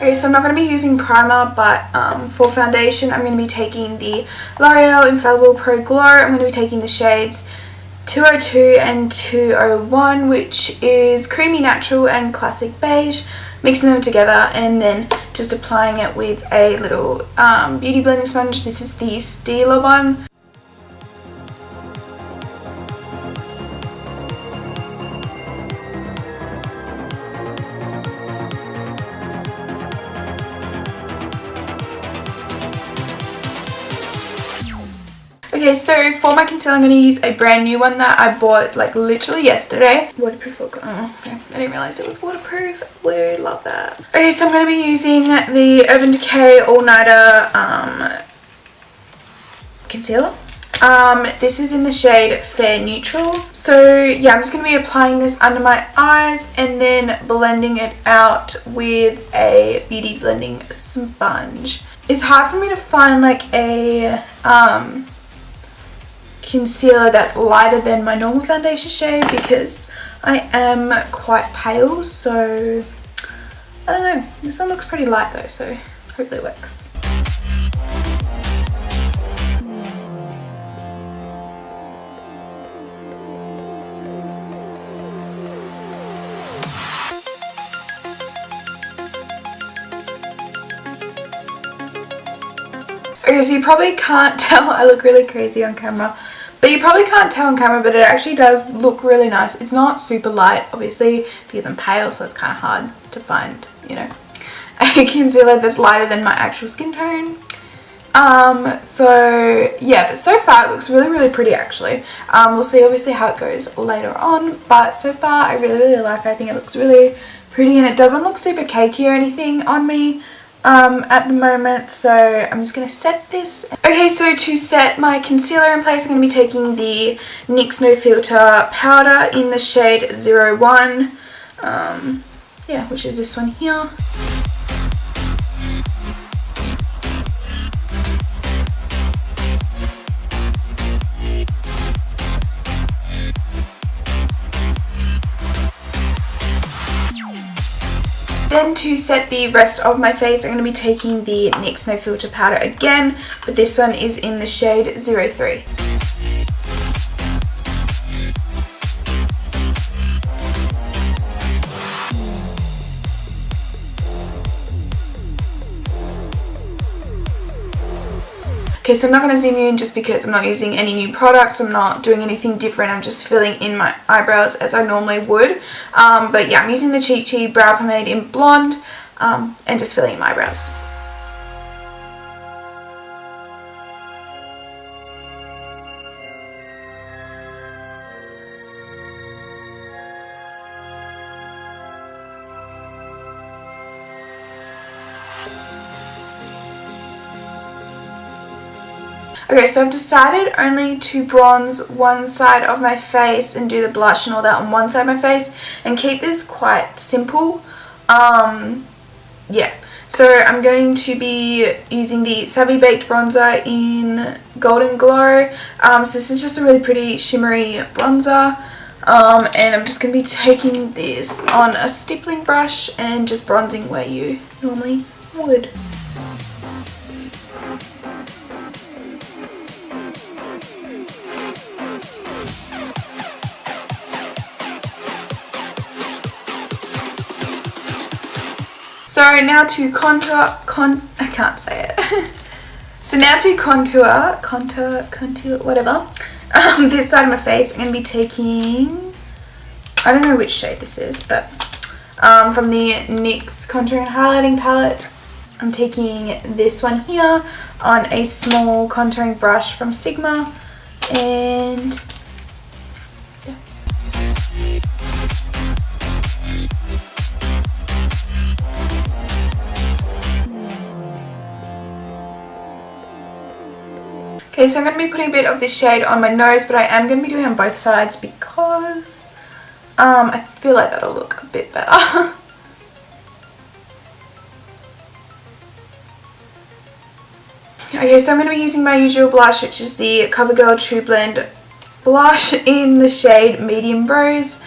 Okay, so I'm not going to be using primer, but for foundation I'm going to be taking the L'Oreal Infallible Pro Glow. I'm going to be taking the shades 202 and 201, which is Creamy Natural and Classic Beige, mixing them together and then just applying it with a little beauty blending sponge. This is the Stila one. Okay, so for my concealer I'm going to use a brand new one that I bought like literally yesterday. Waterproof. Oh, okay. I didn't realize it was waterproof. We love that. Okay, so I'm going to be using the Urban Decay All Nighter concealer. This is in the shade Fair Neutral. So yeah, I'm just going to be applying this under my eyes and then blending it out with a beauty blending sponge. It's hard for me to find like a concealer that's lighter than my normal foundation shade because I am quite pale, so I don't know. This one looks pretty light though, so hopefully it works. Okay, so you probably can't tell, I look really crazy on camera, but you probably can't tell on camera, but it actually does look really nice. It's not super light, obviously, because I'm pale, so it's kind of hard to find, you know, a concealer that's lighter than my actual skin tone. So yeah, but so far it looks really pretty actually. We'll see obviously how it goes later on, but so far I really like it. I think it looks really pretty and it doesn't look super cakey or anything on me at the moment, so I'm just going to set this. Okay, so to set my concealer in place I'm going to be taking the NYX No Filter Powder in the shade 01, yeah, which is this one here. Then to set the rest of my face, I'm going to be taking the NYX No Filter Powder again, but this one is in the shade 03. Okay, so I'm not going to zoom in just because I'm not using any new products, I'm not doing anything different, I'm just filling in my eyebrows as I normally would. But yeah, I'm using the ChiChi Brow Pomade in Blonde and just filling in my eyebrows. Okay, so I've decided only to bronze one side of my face and do the blush and all that on one side of my face and keep this quite simple. Yeah, so I'm going to be using the Savvy Baked bronzer in Golden Glow. So this is just a really pretty shimmery bronzer. And I'm just going to be taking this on a stippling brush and just bronzing where you normally would. So now to contour, I can't say it. So now to contour, whatever. This side of my face, I'm going to be taking, I don't know which shade this is, but from the NYX Contour and Highlighting Palette, I'm taking this one here on a small contouring brush from Sigma, and yeah. Okay, so I'm going to be putting a bit of this shade on my nose, but I am going to be doing it on both sides because I feel like that'll look a bit better. Okay, so I'm going to be using my usual blush, which is the Covergirl True Blend blush in the shade Medium Rose.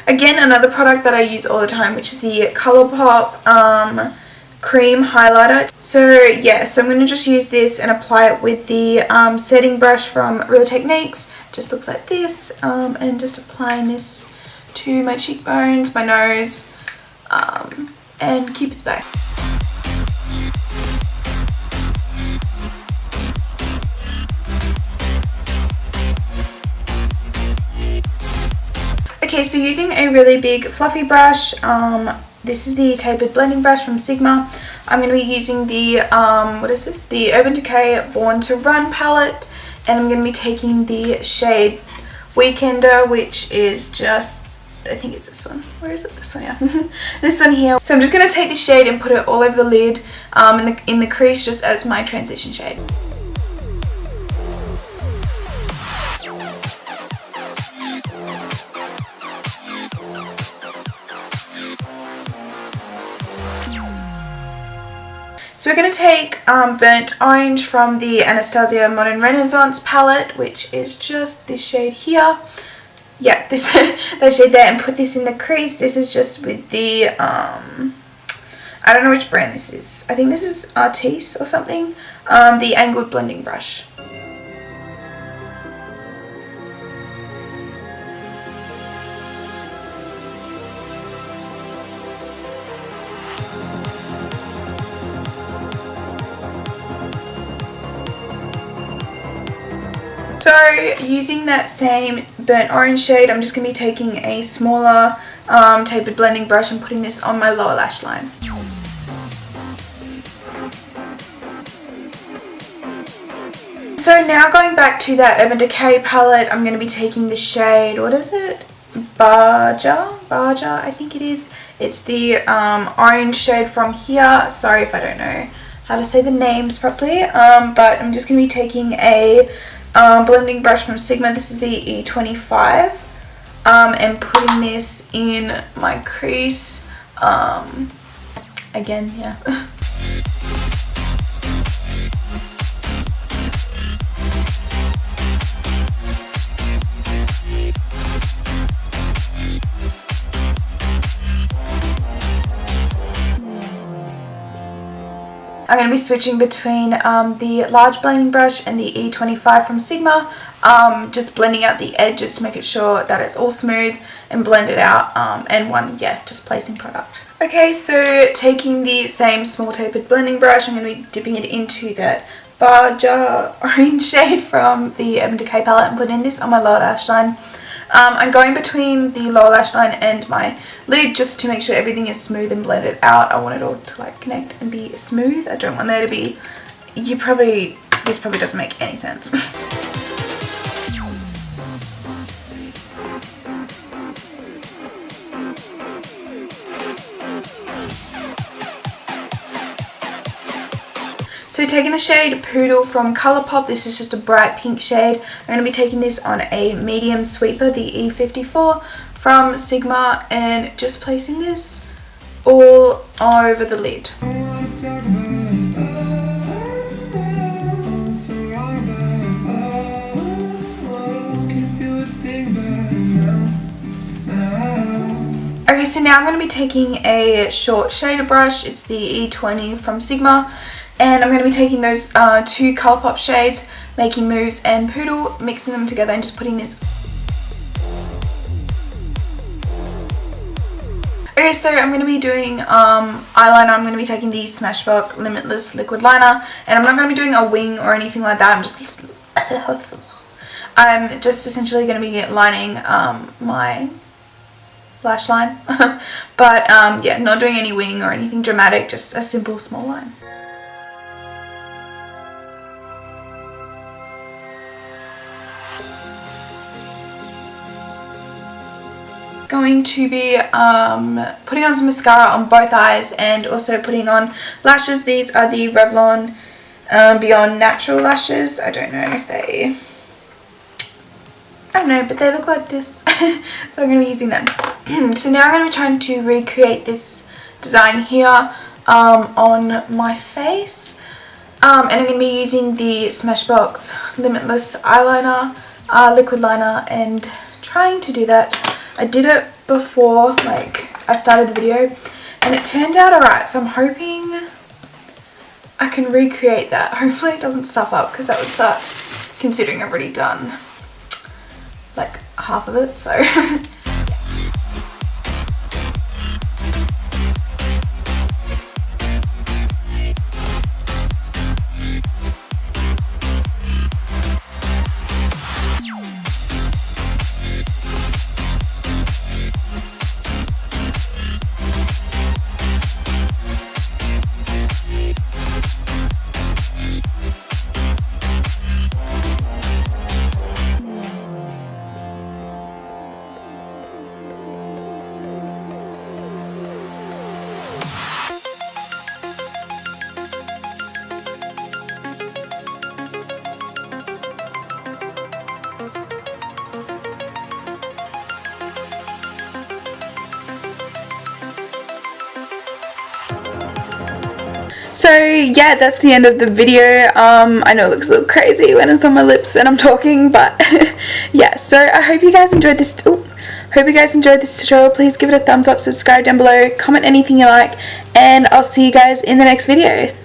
Again, another product that I use all the time, which is the ColourPop cream highlighter. So yeah, so I'm going to just use this and apply it with the setting brush from Real Techniques. Just looks like this, and just applying this to my cheekbones, my nose, and Cupid's bow. Okay, so using a really big fluffy brush, this is the tapered blending brush from Sigma. I'm going to be using the, what is this? The Urban Decay Born to Run palette, and I'm going to be taking the shade Weekender, which is just, I think it's this one. Where is it? This one, yeah. This one here. So I'm just going to take the shade and put it all over the lid, in the crease, just as my transition shade. So we're going to take Burnt Orange from the Anastasia Modern Renaissance palette, which is just this shade here. Yeah, this that shade there, and put this in the crease. This is just with the, I don't know which brand this is. I think this is Artiste or something. The angled blending brush. So using that same burnt orange shade, I'm just going to be taking a smaller tapered blending brush and putting this on my lower lash line. So now going back to that Urban Decay palette, I'm going to be taking the shade, what is it? Barja, I think it is. It's the orange shade from here. Sorry if I don't know how to say the names properly, but I'm just going to be taking a blending brush from Sigma. This is the E25, and putting this in my crease, again, yeah. I'm going to be switching between the large blending brush and the E25 from Sigma, just blending out the edges to make it sure that it's all smooth and blend it out, and just placing product. Okay, so taking the same small tapered blending brush, I'm going to be dipping it into that Barja orange shade from the Urban Decay palette and putting this on my lower lash line. I'm going between the lower lash line and my lid just to make sure everything is smooth and blended out. I want it all to like connect and be smooth. I don't want there to be, this probably doesn't make any sense. So taking the shade Poodle from ColourPop, this is just a bright pink shade. I'm going to be taking this on a medium sweeper, the E54 from Sigma, and just placing this all over the lid. Okay, so now I'm going to be taking a short shader brush. It's the E20 from Sigma. And I'm going to be taking those two ColourPop shades, Making Moves and Poodle, mixing them together and just putting this. Okay, so I'm going to be doing eyeliner. I'm going to be taking the Smashbox Limitless liquid liner, and I'm not going to be doing a wing or anything like that. I'm just essentially going to be lining my lash line, but yeah, not doing any wing or anything dramatic, just a simple small line. Going to be putting on some mascara on both eyes and also putting on lashes. These are the Revlon Beyond Natural lashes. I don't know if they, I don't know, but they look like this. So I'm going to be using them. So now I'm going to be trying to recreate this design here on my face. And I'm going to be using the Smashbox Limitless eyeliner, liquid liner, and trying to do that I did it before, like, I started the video, and it turned out alright, so I'm hoping I can recreate that. Hopefully it doesn't stuff up, because that would suck, considering I've already done, like, half of it, so... So yeah, that's the end of the video. I know it looks a little crazy when it's on my lips and I'm talking, but yeah, so I hope you guys enjoyed this. Hope you guys enjoyed this tutorial. Please give it a thumbs up, subscribe down below, comment anything you like, and I'll see you guys in the next video.